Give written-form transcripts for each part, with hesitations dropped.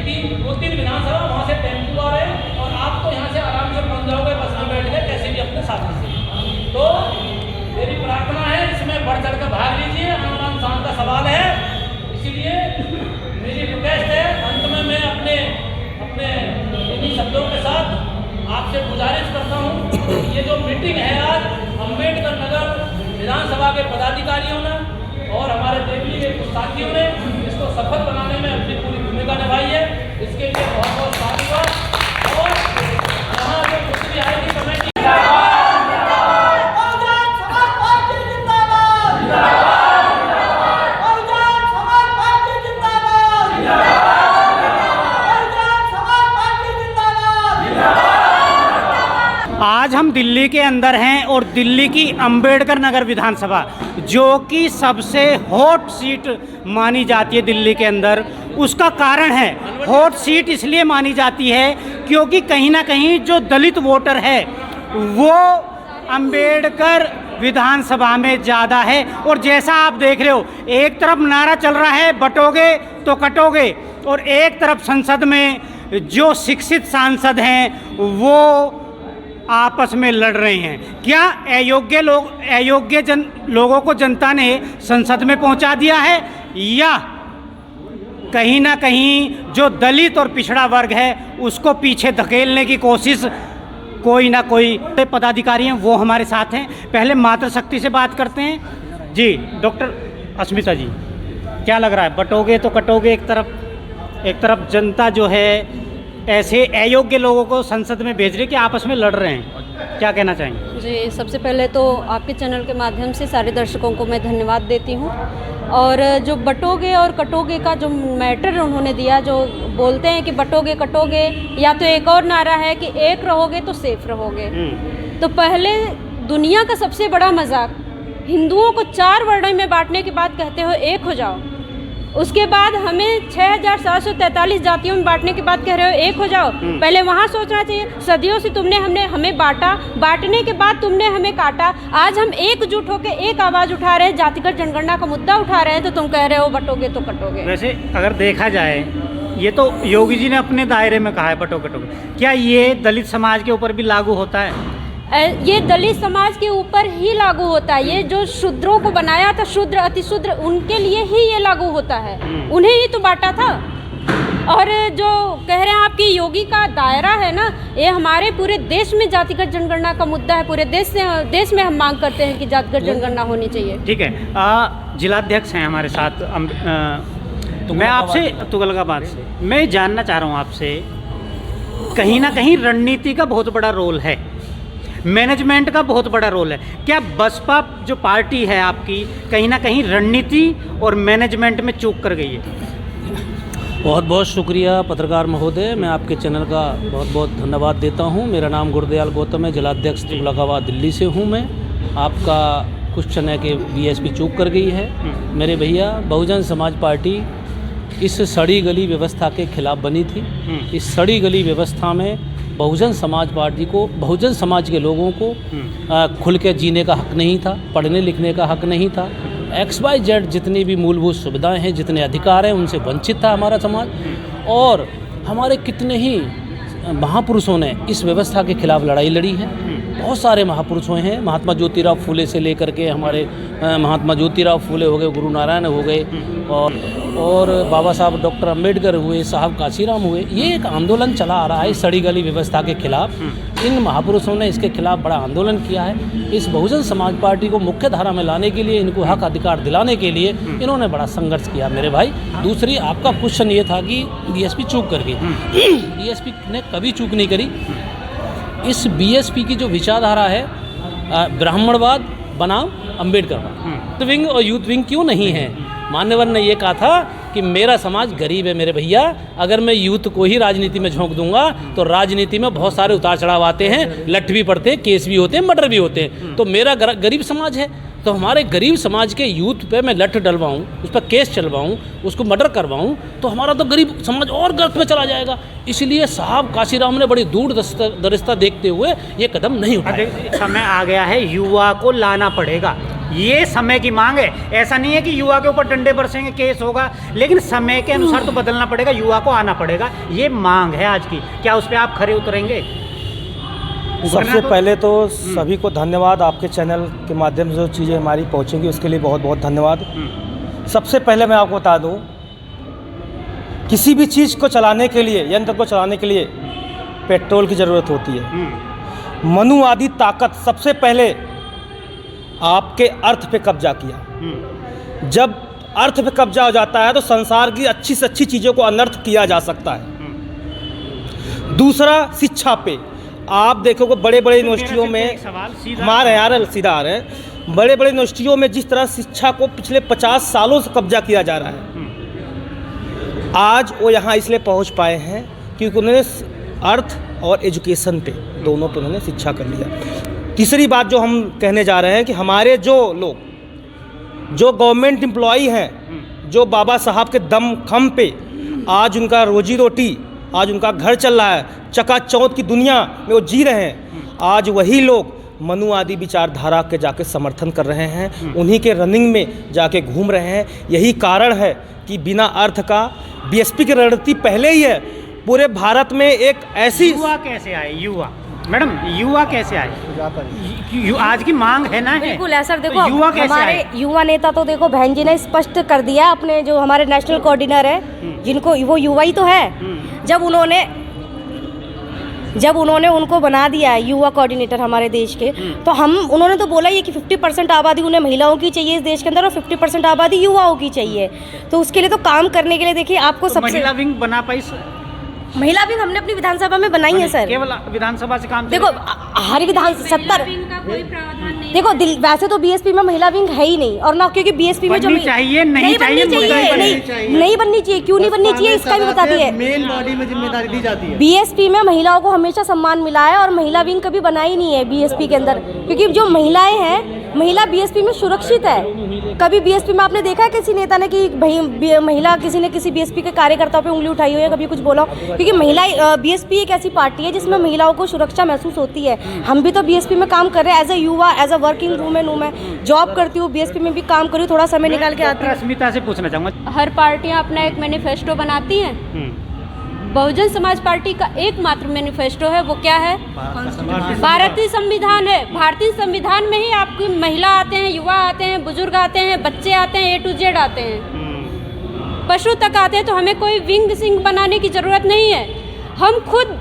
2-3 विधानसभा वहाँ से टेम्पू आ रहे हैं और आप तो यहाँ से आराम से पहुँच जाओगे बस में बैठ के कैसे भी अपने साथी से। तो मेरी प्रार्थना है इसमें बढ़ चढ़ कर भाग लीजिए, आम शान का सवाल है, इसीलिए मेरी रिक्वेस्ट है। अंत में मैं अपने इन्हीं शब्दों के साथ आपसे गुजारिश करता हूँ, ये जो मीटिंग है आज अम्बेडकर नगर विधानसभा के पदाधिकारियों ने और हमारे देवी के कुछ साथियों ने इसको सफल बनाने में अपनी पूरी भूमिका निभाई है, इसके लिए बहुत बहुत साधुवाद। और यहाँ जो कुछ भी आएगी कमेटी आज हम दिल्ली के अंदर हैं और दिल्ली की अंबेडकर नगर विधानसभा जो कि सबसे हॉट सीट मानी जाती है दिल्ली के अंदर, उसका कारण है हॉट सीट इसलिए मानी जाती है क्योंकि कहीं ना कहीं जो दलित वोटर है वो अंबेडकर विधानसभा में ज़्यादा है। और जैसा आप देख रहे हो, एक तरफ नारा चल रहा है बटोगे तो कटोगे, और एक तरफ संसद में जो शिक्षित सांसद हैं वो आपस में लड़ रहे हैं। क्या अयोग्य लोगों को जनता ने संसद में पहुंचा दिया है, या कहीं ना कहीं जो दलित और पिछड़ा वर्ग है उसको पीछे धकेलने की कोशिश कोई ना कोई पदाधिकारी हैं वो हमारे साथ हैं। पहले मातृशक्ति से बात करते हैं। जी डॉक्टर अस्मिता जी, क्या लग रहा है, बटोगे तो कटोगे? एक तरफ जनता जो है ऐसे अयोग्य लोगों को संसद में भेज रही कि आपस में लड़ रहे हैं, क्या कहना चाहेंगे? जी, सबसे पहले तो आपके चैनल के माध्यम से सारे दर्शकों को मैं धन्यवाद देती हूँ। और जो बटोगे और कटोगे का जो मैटर उन्होंने दिया, जो बोलते हैं कि बटोगे कटोगे, या तो एक और नारा है कि एक रहोगे तो सेफ रहोगे। तो पहले दुनिया का सबसे बड़ा मजाक, हिंदुओं को 4 वर्णों में बांटने के बाद कहते हो एक हो जाओ, उसके बाद हमें 6743 जातियों में बांटने के बाद कह रहे हो एक हो जाओ। पहले वहाँ सोचना चाहिए, सदियों से तुमने हमें बांटा, बांटने के बाद तुमने हमें काटा। आज हम एकजुट होकर एक आवाज़ उठा रहे हैं, जातिगत जनगणना का मुद्दा उठा रहे हैं, तो तुम कह रहे हो बटोगे तो कटोगे। वैसे अगर देखा जाए, ये तो योगी जी ने अपने दायरे में कहा है बटो कटोगे, क्या ये दलित समाज के ऊपर भी लागू होता है? ये दलित समाज के ऊपर ही लागू होता है। ये जो शूद्रों को बनाया था, शूद्र अतिशूद्र, उनके लिए ही ये लागू होता है, उन्हें ही तो बांटा था। और जो कह रहे हैं आपकी योगी का दायरा है ना, ये हमारे पूरे देश में जातिगत जनगणना का मुद्दा है। पूरे देश में हम मांग करते हैं कि जातिगत जनगणना होनी चाहिए। ठीक है, जिलाध्यक्ष हैं हमारे साथ। मैं आपसे तुगलकाबाद से मैं जानना चाह रहा हूँ आपसे, कहीं ना कहीं रणनीति का बहुत बड़ा रोल है, मैनेजमेंट का बहुत बड़ा रोल है। क्या बसपा जो पार्टी है आपकी कहीं ना कहीं रणनीति और मैनेजमेंट में चूक कर गई है? बहुत बहुत शुक्रिया पत्रकार महोदय, मैं आपके चैनल का बहुत बहुत धन्यवाद देता हूं। मेरा नाम गुरदयाल गौतम है, जिलाध्यक्ष तुगलकाबाद दिल्ली से हूं मैं। आपका क्वेश्चन है कि बीएसपी चूक कर गई है। मेरे भैया, बहुजन समाज पार्टी इस सड़ी गली व्यवस्था के खिलाफ बनी थी। इस सड़ी गली व्यवस्था में बहुजन समाज पार्टी को, बहुजन समाज के लोगों को खुल के जीने का हक नहीं था, पढ़ने लिखने का हक नहीं था। XYZ जितनी भी मूलभूत सुविधाएं हैं, जितने अधिकार हैं, उनसे वंचित था हमारा समाज। और हमारे कितने ही महापुरुषों ने इस व्यवस्था के खिलाफ लड़ाई लड़ी है। बहुत सारे महापुरुषों हैं, महात्मा ज्योतिराव फूले से लेकर के हमारे महात्मा ज्योतिराव फूले हो गए, गुरु नारायण हो गए, और बाबा साहब डॉक्टर अंबेडकर हुए, साहब काशीराम हुए। ये एक आंदोलन चला आ रहा है सड़ी गली व्यवस्था के खिलाफ। इन महापुरुषों ने इसके खिलाफ बड़ा आंदोलन किया है। इस बहुजन समाज पार्टी को मुख्य धारा में लाने के लिए, इनको हक अधिकार दिलाने के लिए इन्होंने बड़ा संघर्ष किया मेरे भाई। दूसरी, आपका क्वेश्चन ये था कि बीएसपी चूक कर गई। बीएसपी ने कभी चूक नहीं करी। इस बीएसपी की जो विचारधारा है, ब्राह्मणवाद बनाम अम्बेडकरवाद, तो विंग और यूथ विंग क्यों नहीं है? मान्यवर ने ये कहा था कि मेरा समाज गरीब है मेरे भैया, अगर मैं यूथ को ही राजनीति में झोंक दूंगा तो राजनीति में बहुत सारे उतार चढ़ाव आते हैं, लठ भी पड़ते हैं, केस भी होते हैं, मर्डर भी होते हैं। तो मेरा गरीब समाज है, तो हमारे गरीब समाज के यूथ पे मैं लठ डलवाऊँ, उस पर केस चलवाऊँ, उसको मर्डर करवाऊँ, तो हमारा तो गरीब समाज और गर्त में चला जाएगा। इसलिए साहब काशीराम ने बड़ी दूर दरिस्ता देखते हुए ये कदम नहीं उठाया। समय आ गया है, युवा को लाना पड़ेगा। ये समय की मांग है। ऐसा नहीं है कि युवा के ऊपर डंडे बरसेंगे, केस होगा, लेकिन समय के अनुसार तो बदलना पड़ेगा, युवा को आना पड़ेगा। ये मांग है आज की। क्या उस पर आप खरे उतरेंगे? सबसे पहले तो सभी को धन्यवाद, आपके चैनल के माध्यम से जो चीज़ें हमारी पहुंचेंगी उसके लिए बहुत बहुत धन्यवाद। सबसे पहले मैं आपको बता दूं, किसी भी चीज़ को चलाने के लिए, यंत्र को चलाने के लिए पेट्रोल की ज़रूरत होती है। मनुवादी ताकत सबसे पहले आपके अर्थ पे कब्जा किया। जब अर्थ पे कब्जा हो जाता है तो संसार की अच्छी से अच्छी चीज़ों को अनर्थ किया जा सकता है। दूसरा, शिक्षा पे आप देखोगे बड़े बड़े यूनिवर्सिटियों में, हमारे यार सीधा आ रहे हैं, बड़े बड़े यूनिवर्सिटियों में जिस तरह शिक्षा को पिछले 50 सालों से कब्जा किया जा रहा है, आज वो यहाँ इसलिए पहुँच पाए हैं क्योंकि उन्होंने अर्थ और एजुकेशन पे, दोनों पे उन्होंने शिक्षा कर लिया। तीसरी बात जो हम कहने जा रहे हैं कि हमारे जो लोग जो गवर्नमेंट एम्प्लॉई हैं, जो बाबा साहब के दम खम पे आज उनका रोजी रोटी, आज उनका घर चल रहा है, चकाचौंध की दुनिया में वो जी रहे हैं, आज वही लोग मनुवादी विचारधारा के जाके समर्थन कर रहे हैं, उन्हीं के रनिंग में जाके घूम रहे हैं। यही कारण है कि बिना अर्थ का बीएसपी की रणनीति पहले ही है। पूरे भारत में एक ऐसी, युवा कैसे आए? युवा मैडम, युवा कैसे आए? आज की मांग है ना, है बिल्कुल है सर। देखो तो युवा कैसे हमारे आए? युवा नेता तो देखो बहन जी ने स्पष्ट कर दिया, अपने जो हमारे नेशनल कोऑर्डिनेटर है, जिनको वो युवा ही तो है। जब उन्होंने उनको बना दिया है युवा कोऑर्डिनेटर हमारे देश के, तो उन्होंने तो बोला ही है कि 50% आबादी उन्हें महिलाओं की चाहिए इस देश के अंदर और 50% आबादी युवाओं की चाहिए। तो उसके लिए तो काम करने के लिए देखिए आपको सबसे महिला विंग बना पाई? महिला विंग हमने अपनी विधानसभा में बनाई है सर। केवल विधानसभा से काम देखो हर विधान 70 देखो वैसे तो बीएसपी में महिला विंग है ही नहीं, और ना क्योंकि बीएसपी में जो बननी चाहिए, नहीं चाहिए, नहीं बननी चाहिए। क्यों नहीं बननी चाहिए इसका भी बताती है। मेन बॉडी में जिम्मेदारी दी जाती है। बीएसपी में महिलाओं को हमेशा सम्मान मिला है और महिला विंग कभी बनाई नहीं है बीएसपी के अंदर, क्योंकि जो महिलाएं हैं, महिला बीएसपी में सुरक्षित है। कभी बीएसपी में आपने देखा है किसी नेता ने कि भाई महिला किसी ने किसी बीएसपी के कार्यकर्ताओं पे उंगली उठाई हो या कभी कुछ बोला हो? क्योंकि महिला बीएसपी एक ऐसी पार्टी है जिसमें महिलाओं को सुरक्षा महसूस होती है। हम भी तो बीएसपी में काम कर रहे हैं एज ए युवा, एज ए वर्किंग वूमेन हूँ, मैं जॉब करती हूँ, बीएसपी में भी काम करी, थोड़ा समय निकाल के आती हूँ। अस्मिता से पूछना चाहूँगा, हर पार्टियां अपना एक मैनिफेस्टो बनाती हैं। बहुजन समाज पार्टी का एकमात्र मैनिफेस्टो है, वो क्या है? भारतीय संविधान है। भारतीय संविधान में ही आपकी महिला आते हैं, युवा आते हैं, बुजुर्ग आते हैं, बच्चे आते हैं, A to Z आते हैं, पशु तक आते हैं। तो हमें कोई विंग सिंग बनाने की ज़रूरत नहीं है। हम खुद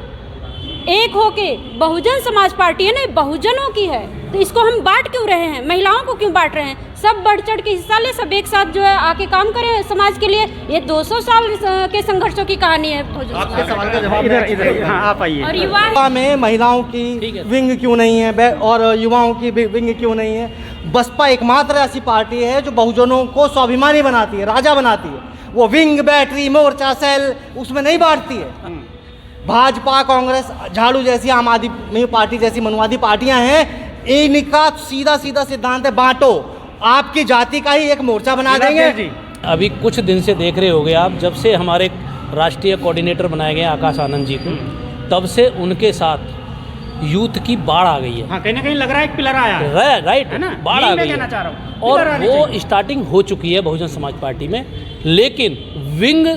एक होके, बहुजन समाज पार्टी है ना, बहुजनों की है, तो इसको हम बांट क्यों रहे हैं? महिलाओं को क्यों बांट रहे हैं? सब बढ़ चढ़ के हिस्सा ले, सब एक साथ जो है आके काम करें समाज के लिए। ये 200 साल के संघर्षों की कहानी है। आपके सवाल का जवाब इधर आप आइए। और युवा में महिलाओं की विंग क्यों नहीं है और युवाओं की विंग क्यों नहीं है? बसपा एकमात्र ऐसी पार्टी है जो बहुजनों को स्वाभिमानी बनाती है, राजा बनाती है। वो विंग, बैटरी, मोर्चा, सेल उसमें नहीं बांटती है। भाजपा, कांग्रेस, झाड़ू जैसी, आम आदमी पार्टी जैसी मनुवादी पार्टियां हैं, इनका सीधा सीधा सिद्धांत है बांटो, आपकी जाति का ही एक मोर्चा बना देंगे। अभी कुछ दिन से देख रहे होंगे आप, जब से हमारे राष्ट्रीय कोऑर्डिनेटर बनाए गए आकाश आनंद जी को, तब से उनके साथ यूथ की बाढ़ आ गई है। हाँ, कहीं ना कहीं लग रहा है एक पिलर आया है, राइट है ना? बाढ़ आ गई कहना है। चाह रहा हूँ, और वो स्टार्टिंग हो चुकी है बहुजन समाज पार्टी में। लेकिन विंग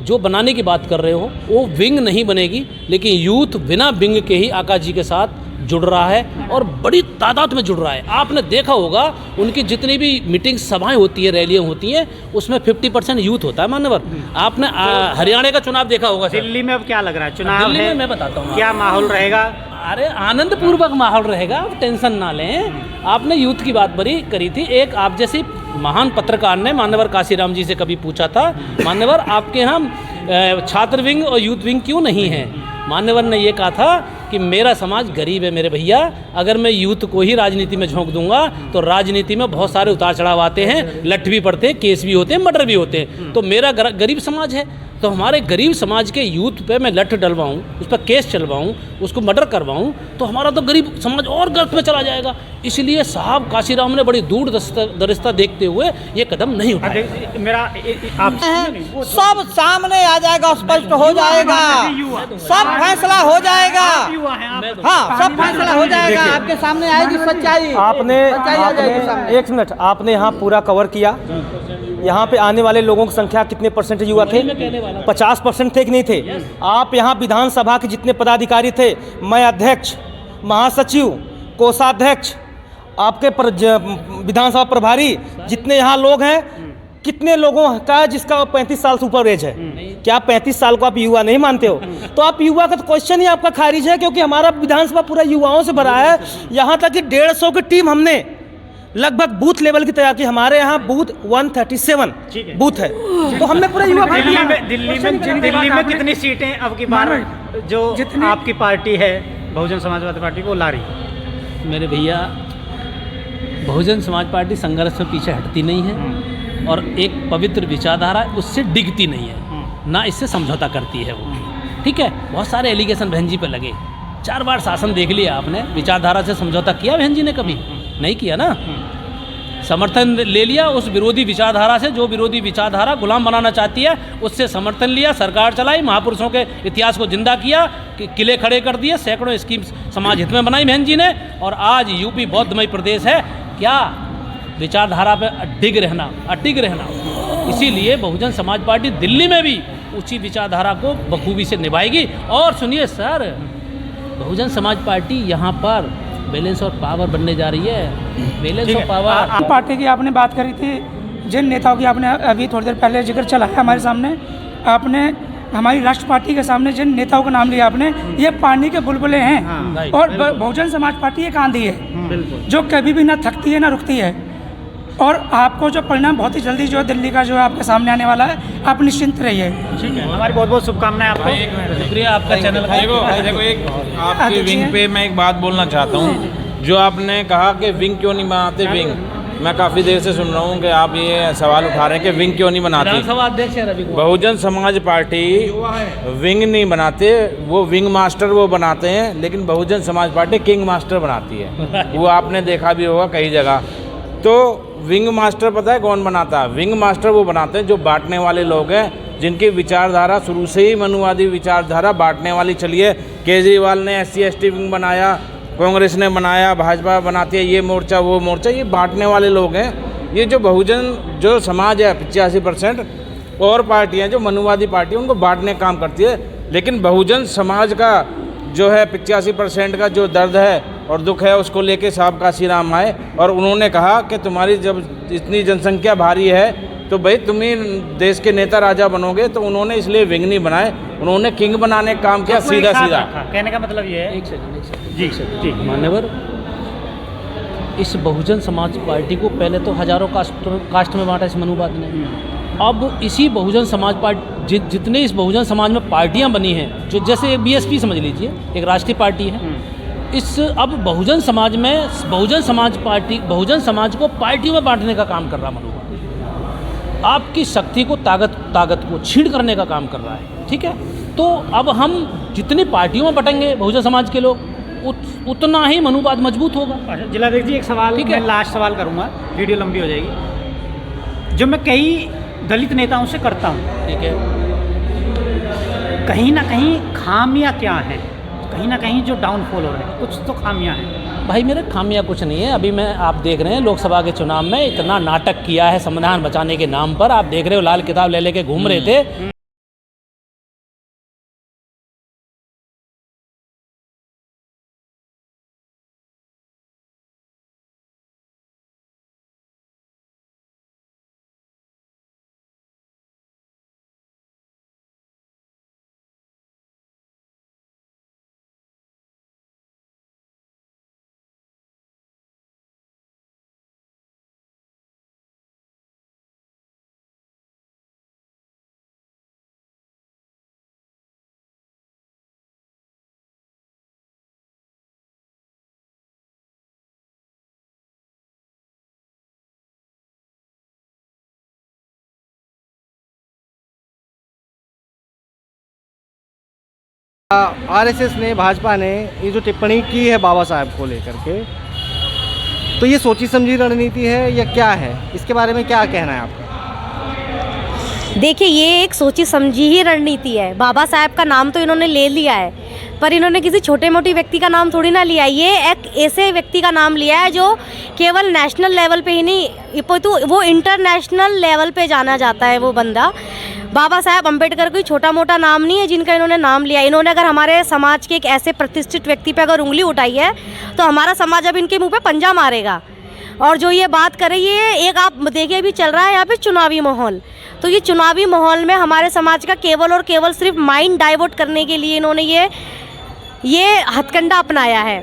जो बनाने की बात कर रहे हो, वो विंग नहीं बनेगी, लेकिन यूथ बिना विंग के ही आकाश जी के साथ जुड़ रहा है और बड़ी तादाद में जुड़ रहा है। आपने देखा होगा उनकी जितनी भी मीटिंग सभाएं होती है, रैलियां होती हैं, उसमें 50% यूथ होता है। मान्यवर, आपने हरियाणा का चुनाव देखा होगा। दिल्ली में अब क्या लग रहा है? चुनाव दिल्ली है, में मैं बताता हूँ क्या माहौल रहेगा? अरे आनंद पूर्वक माहौल रहेगा, आप टेंशन ना लें। आपने यूथ की बात बड़ी करी थी। एक आप जैसी महान पत्रकार ने मान्यवर काशीराम जी से कभी पूछा था, मान्यवर आपके यहाँ छात्र विंग और यूथ विंग क्यों नहीं है? मान्यवर ने ये कहा था कि मेरा समाज गरीब है मेरे भैया, अगर मैं यूथ को ही राजनीति में झोंक दूंगा तो राजनीति में बहुत सारे उतार चढ़ाव आते हैं, लठ भी पड़ते हैं, केस भी होते हैं, मर्डर भी होते हैं। तो मेरा गरीब समाज है, तो हमारे गरीब समाज के यूथ पे मैं लठ डलवाऊँ, उस पर केस चलवाऊँ, उसको मर्डर करवाऊँ, तो हमारा तो गरीब समाज और गर्त में चला जाएगा। इसलिए साहब काशीराम ने बड़ी दूर दरिस्ता देखते हुए ये कदम नहीं उठाया। मेरा आप सब सामने आ जाएगा, स्पष्ट हो जाएगा, सब फैसला हो जाएगा। हुआ है आप हाँ, सब फैसला हो जाएगा, आपके सामने आएगी सच्चाई। आपने आ जाएगी सामने। एक मिनट, आपने यहाँ पूरा कवर किया। यहाँ पे आने वाले लोगों की संख्या कितने % युवा थे? 50% थे कि नहीं थे? आप यहाँ विधानसभा के जितने पदाधिकारी थे, मैं अध्यक्ष, महासचिव, कोषाध्यक्ष, आपके विधानसभा प्रभारी, जितने यहाँ लोग हैं, कितने लोगों का है जिसका 35 साल से ऊपर एज है? क्या 35 साल को आप युवा नहीं मानते हो? तो आप युवा का तो क्वेश्चन ही आपका खारिज है, क्योंकि हमारा विधानसभा पूरा युवाओं से भरा है। यहाँ तक कि 150 की टीम हमने लगभग बूथ लेवल की तैयार की। हमारे यहाँ बूथ 137 बूथ है, तो हमने पूरा युवा भर दिया। दिल्ली में कितनी सीटें अब की बार जो आपकी पार्टी है बहुजन समाजवादी पार्टी को ला रही? मेरे भैया, बहुजन समाज पार्टी संघर्ष में पीछे हटती नहीं है और एक पवित्र विचारधारा उससे डिगती नहीं है, ना इससे समझौता करती है वो। ठीक है, बहुत सारे एलिगेशन बहन जी पे लगे। 4 बार शासन देख लिया आपने, विचारधारा से समझौता किया बहन जी ने? कभी नहीं किया ना। समर्थन ले लिया उस विरोधी विचारधारा से, जो विरोधी विचारधारा गुलाम बनाना चाहती है, उससे समर्थन लिया, सरकार चलाई, महापुरुषों के इतिहास को जिंदा किया, किले खड़े कर दिए, सैकड़ों स्कीम समाज हित में बनाई बहन जी ने। और आज यूपी बौद्धमय प्रदेश है, क्या विचारधारा पे अडिग रहना। इसीलिए बहुजन समाज पार्टी दिल्ली में भी उसी विचारधारा को बखूबी से निभाएगी। और सुनिए सर, बहुजन समाज पार्टी यहाँ पर बैलेंस और पावर बनने जा रही है। बैलेंस और पावर पार्टी की आपने बात करी थी, जिन नेताओं की आपने अभी थोड़ी देर पहले जिक्र चला है हमारे सामने, आपने हमारी राष्ट्र पार्टी के सामने जिन नेताओं का नाम लिया आपने, ये पानी के बुलबुले हैं। और बहुजन समाज पार्टी एक आंधी है जो कभी भी ना थकती है ना रुकती है। और आपको जो परिणाम बहुत ही जल्दी जो है दिल्ली का जो है आपके सामने आने वाला है, आप निश्चिंत रहिए। ठीक है, हमारी बहुत बहुत शुभकामनाएं आपको। शुक्रिया आपका चैनल का। देखो एक आपके विंग पे मैं एक बात बोलना चाहता हूँ। जो आपने कहा कि विंग क्यों नहीं बनाते, विंग, मैं काफ़ी देर से सुन रहा हूँ कि आप ये सवाल उठा रहे हैं कि विंग क्यों नहीं बनाते। विधानसभा अध्यक्ष है रवि कुमार। बहुजन समाज पार्टी विंग नहीं बनाते, वो विंग मास्टर वो बनाते हैं, लेकिन Bahujan Samaj party king master बनाती है। वो आपने देखा भी होगा कई जगह। तो विंग मास्टर पता है कौन बनाता है? विंग मास्टर वो बनाते हैं जो बांटने वाले लोग हैं, जिनकी विचारधारा शुरू से ही मनुवादी विचारधारा बांटने वाली चली है। केजरीवाल ने SC ST विंग बनाया, कांग्रेस ने बनाया, भाजपा बनाती है ये मोर्चा वो मोर्चा, ये बांटने वाले लोग हैं। ये जो बहुजन जो समाज है 85% और पार्टियां जो मनुवादी पार्टी उनको बांटने का काम करती है। लेकिन बहुजन समाज का जो है 85% का जो दर्द है और दुख है, उसको लेके साहब काशीराम आए और उन्होंने कहा कि तुम्हारी जब इतनी जनसंख्या भारी है तो भाई तुम ही देश के नेता राजा बनोगे। तो उन्होंने इसलिए विंग नहीं बनाए, उन्होंने किंग बनाने का काम किया सीधा सीधा। कहने का मतलब ये है। एक सेकंड जी मान्यवर, इस बहुजन समाज पार्टी को पहले तो हजारों कास्ट में बांटा इस मनुवाद ने। अब इसी बहुजन समाज पार्टी जितने इस बहुजन समाज में पार्टियां बनी हैं, जो जैसे एक BSP समझ लीजिए, एक राष्ट्रीय पार्टी है। इस अब बहुजन समाज में बहुजन समाज को पार्टियों में बांटने का काम कर रहा मनुवाद। आपकी शक्ति को ताकत को छीड़ करने का काम कर रहा है। ठीक है, तो अब हम जितनी पार्टियों में बटेंगे बहुजन समाज के लोग, उतना ही मनुवाद मजबूत होगा। जिलाध्यक्ष जी, एक सवाल, ठीक है, मैं लास्ट सवाल करूंगा, वीडियो लंबी हो जाएगी, जो मैं कई दलित नेताओं से करता हूं। ठीक है, कहीं ना कहीं खामियां क्या हैं, कहीं ना कहीं जो डाउनफॉल हो रहे हैं, कुछ तो खामियां हैं। भाई मेरे खामियां कुछ नहीं है। अभी मैं, आप देख रहे हैं लोकसभा के चुनाव में इतना नाटक किया है संविधान बचाने के नाम पर। आप देख रहे हो लाल किताब ले लेके घूम रहे थे। RSS ने, भाजपा ने ये जो टिप्पणी की है बाबा साहब को लेकर के, तो ये सोची समझी रणनीति है या क्या है? इसके बारे में क्या कहना है आपका? देखिए, ये एक सोची समझी ही रणनीति है। बाबा साहब का नाम तो इन्होंने ले लिया है, पर इन्होंने किसी छोटे मोटे व्यक्ति का नाम थोड़ी ना लिया, ये एक ऐसे व्यक्ति का नाम लिया है जो केवल नेशनल लेवल पे ही नहीं, तो वो इंटरनेशनल लेवल पे जाना जाता है वो बंदा। बाबा साहेब अम्बेडकर कोई छोटा मोटा नाम नहीं है जिनका इन्होंने नाम लिया। इन्होंने अगर हमारे समाज के एक ऐसे प्रतिष्ठित व्यक्ति पे अगर उंगली उठाई है तो हमारा समाज अब इनके मुंह पे पंजा मारेगा। और जो ये बात कर रही है, एक आप देखिए अभी चल रहा है यहाँ पे चुनावी माहौल, तो ये चुनावी माहौल में हमारे समाज का केवल और केवल सिर्फ माइंड डाइवर्ट करने के लिए इन्होंने ये हथकंडा अपनाया है।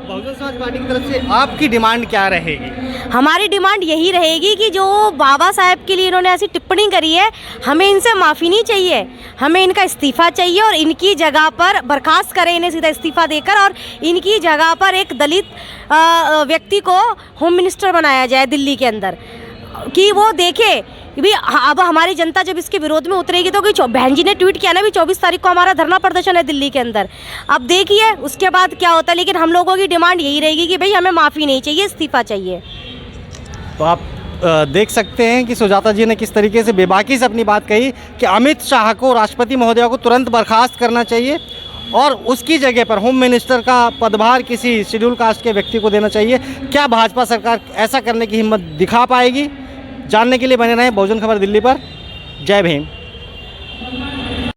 बहुजन समाज पार्टी की तरफ से आपकी डिमांड क्या रहेगी? हमारी डिमांड यही रहेगी कि जो बाबा साहेब के लिए इन्होंने ऐसी टिप्पणी करी है, हमें इनसे माफ़ी नहीं चाहिए, हमें इनका इस्तीफ़ा चाहिए और इनकी जगह पर बर्खास्त करें इन्हें सीधा इस्तीफ़ा देकर, और इनकी जगह पर एक दलित व्यक्ति को होम मिनिस्टर बनाया जाए दिल्ली के अंदर, कि वो देखे भी अब हमारी जनता जब इसके विरोध में उतरेगी तो कोई बहन जी ने ट्वीट किया ना भी 24 तारीख को हमारा धरना प्रदर्शन है दिल्ली के अंदर, अब देखिए उसके बाद क्या होता है। लेकिन हम लोगों की डिमांड यही रहेगी कि भाई हमें माफ़ी नहीं चाहिए, इस्तीफ़ा चाहिए। तो आप देख सकते हैं कि सुजाता जी ने किस तरीके से बेबाकी से अपनी बात कही कि अमित शाह को, राष्ट्रपति महोदया को तुरंत बर्खास्त करना चाहिए और उसकी जगह पर होम मिनिस्टर का पदभार किसी शेड्यूल कास्ट के व्यक्ति को देना चाहिए। क्या भाजपा सरकार ऐसा करने की हिम्मत दिखा पाएगी? जानने के लिए बने रहें बहुजन खबर दिल्ली पर। जय भीम।